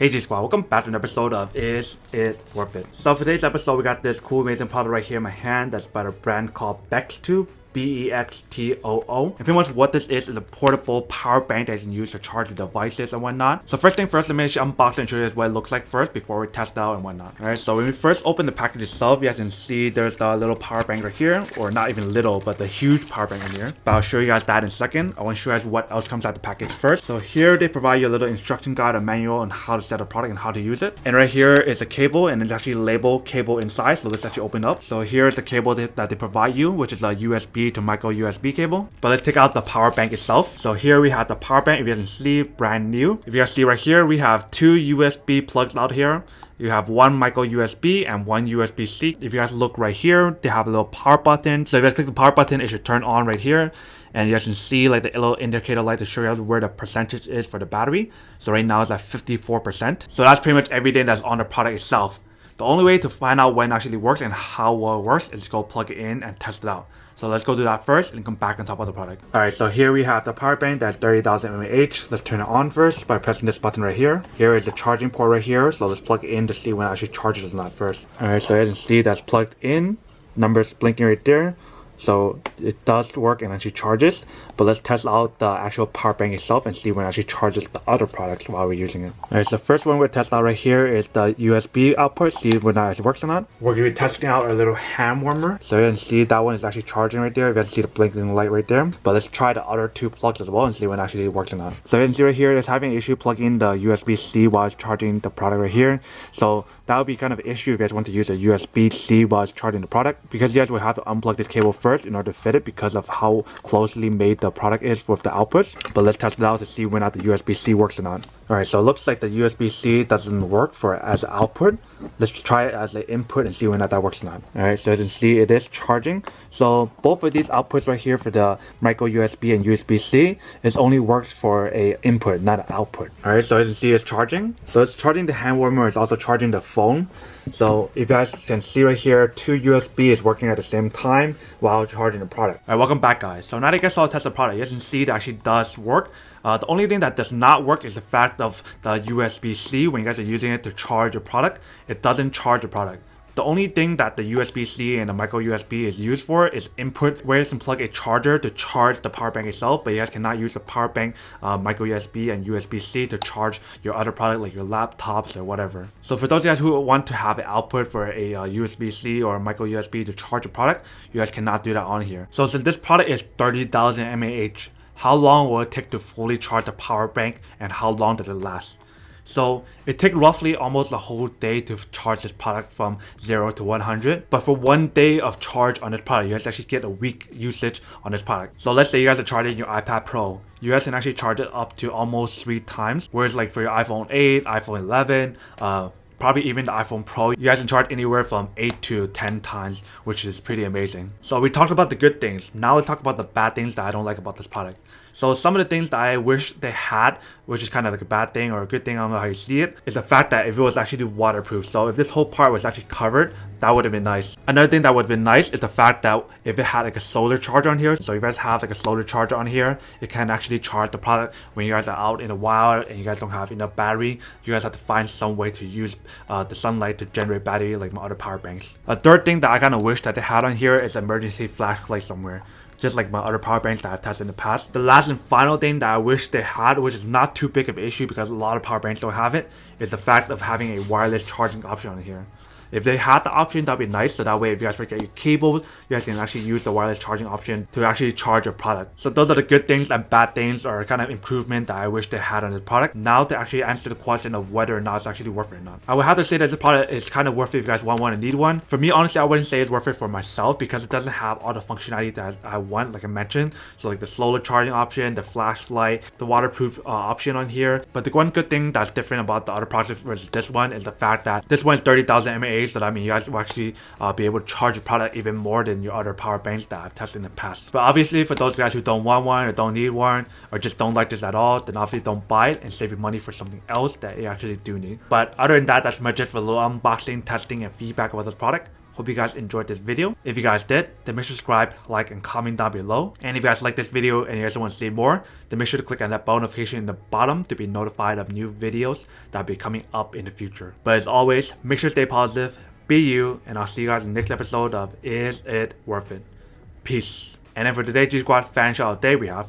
Hey G Squad, welcome back to an episode of Is It Worth It? So for today's episode, we got this cool amazing product right here in my hand that's by a brand called Bextoo. Bextoo. And pretty much what this is a portable power bank that you can use to charge your devices and whatnot. So first thing first, let me actually unbox and show you what it looks like first before we test it out and whatnot. Alright, so when we first open the package itself, you guys can see there's the little power bank right here, or not even little, but the huge power bank in here. But I'll show you guys that in a second. I want to show you guys what else comes out the package first. So here they provide you a little instruction guide, a manual on how to set a product and how to use it. And right here is a cable, and it's actually labeled cable inside. So let's actually open up. So here's the cable that they provide you, which is a USB to micro USB cable. But let's take out the power bank itself. So here we have the power bank. If you guys can see, brand new. If you guys see right here, we have two USB plugs out here. You have one micro USB and one USB-C. If you guys look right here, they have a little power button. So if you guys click the power button, it should turn on right here. And you guys can see like the little indicator light to show you where the percentage is for the battery. So right now it's at 54%. So that's pretty much everything that's on the product itself. The only way to find out when it actually works and how well it works is to go plug it in and test it out. So let's go do that first and come back on top of the product. Alright, so here we have the power bank that's 30,000 mAh. Let's turn it on first by pressing this button right here. Here is the charging port right here. So let's plug it in to see when it actually charges or not first. Alright, so you can see that's plugged in. Numbers blinking right there. So it does work and actually charges, but let's test out the actual power bank itself and see when it actually charges the other products while we're using it. Alright, so the first one we're testing out right here is the USB output, see when that actually works or not. We're going to be testing out our little hand warmer. So you can see that one is actually charging right there. You can see the blinking light right there. But let's try the other two plugs as well and see when it actually works or not. So you can see right here, it's having an issue plugging the USB-C while it's charging the product right here. So that would be kind of an issue if you guys want to use a USB-C while it's charging the product, because you guys will have to unplug this cable first in order to fit it because of how closely made the product is with the outputs. But let's test it out to see whether or not the USB-C works or not. Alright, so it looks like the USB-C doesn't work for as an output. Let's try it as an input and see whether or not that works or not. Alright, so as you can see, it is charging. So both of these outputs right here for the micro USB and USB-C, it only works for a input, not an output. Alright, so as you can see, it's charging. So it's charging the hand warmer, it's also charging the phone. So if you guys can see right here, two USB is working at the same time while charging the product. Alright, welcome back guys. So now that you guys saw the test of the product, you guys can see it actually does work. The only thing that does not work is the fact of the USB-C. When you guys are using it to charge your product, it doesn't charge the product. The only thing that the USB-C and the micro USB is used for is input, where you can plug a charger to charge the power bank itself, but you guys cannot use the power bank, micro USB and USB-C to charge your other product like your laptops or whatever. So for those of you guys who want to have an output for a USB-C or micro USB to charge a product, you guys cannot do that on here. So since this product is 30,000 mAh, how long will it take to fully charge the power bank and how long does it last? So it takes roughly almost a whole day to charge this product from 0 to 100. But for 1 day of charge on this product, you guys actually get a week usage on this product. So let's say you guys are charging your iPad Pro. You guys can actually charge it up to almost 3 times. Whereas like for your iPhone 8, iPhone 11, probably even the iPhone Pro, you guys can charge anywhere from 8 to 10 times, which is pretty amazing. So we talked about the good things. Now let's talk about the bad things that I don't like about this product. So some of the things that I wish they had, which is kind of like a bad thing or a good thing, I don't know how you see it, is the fact that if it was actually waterproof. So if this whole part was actually covered, that would have been nice. Another thing that would have been nice is the fact that if it had like a solar charger on here, so if you guys have like a solar charger on here, it can actually charge the product when you guys are out in the wild and you guys don't have enough battery. You guys have to find some way to use the sunlight to generate battery like my other power banks. A third thing that I kind of wish that they had on here is emergency flashlight somewhere, just like my other power banks that I've tested in the past. The last and final thing that I wish they had, which is not too big of an issue because a lot of power banks don't have it, is the fact of having a wireless charging option on here. If they had the option, that'd be nice. So that way, if you guys forget your cable, you guys can actually use the wireless charging option to actually charge your product. So those are the good things and bad things, or kind of improvement that I wish they had on this product. Now to actually answer the question of whether or not it's actually worth it or not, I would have to say that this product is kind of worth it if you guys want one and need one. For me, honestly, I wouldn't say it's worth it for myself because it doesn't have all the functionality that I want, like I mentioned. So like the solar charging option, the flashlight, the waterproof option on here. But the one good thing that's different about the other products versus this one is the fact that this one is 30,000 mAh. So that means you guys will actually be able to charge your product even more than your other power banks that I've tested in the past. But obviously for those guys who don't want one or don't need one or just don't like this at all, then obviously don't buy it and save your money for something else that you actually do need. But other than that, that's pretty much it for a little unboxing, testing, and feedback about this product. Hope you guys enjoyed this video. If you guys did, then make sure to subscribe, like, and comment down below. And if you guys like this video and you guys want to see more, then make sure to click on that bell notification in the bottom to be notified of new videos that'll be coming up in the future. But as always, make sure to stay positive, be you, and I'll see you guys in the next episode of Is It Worth It? Peace. And then for today's G Squad fan shout out day we have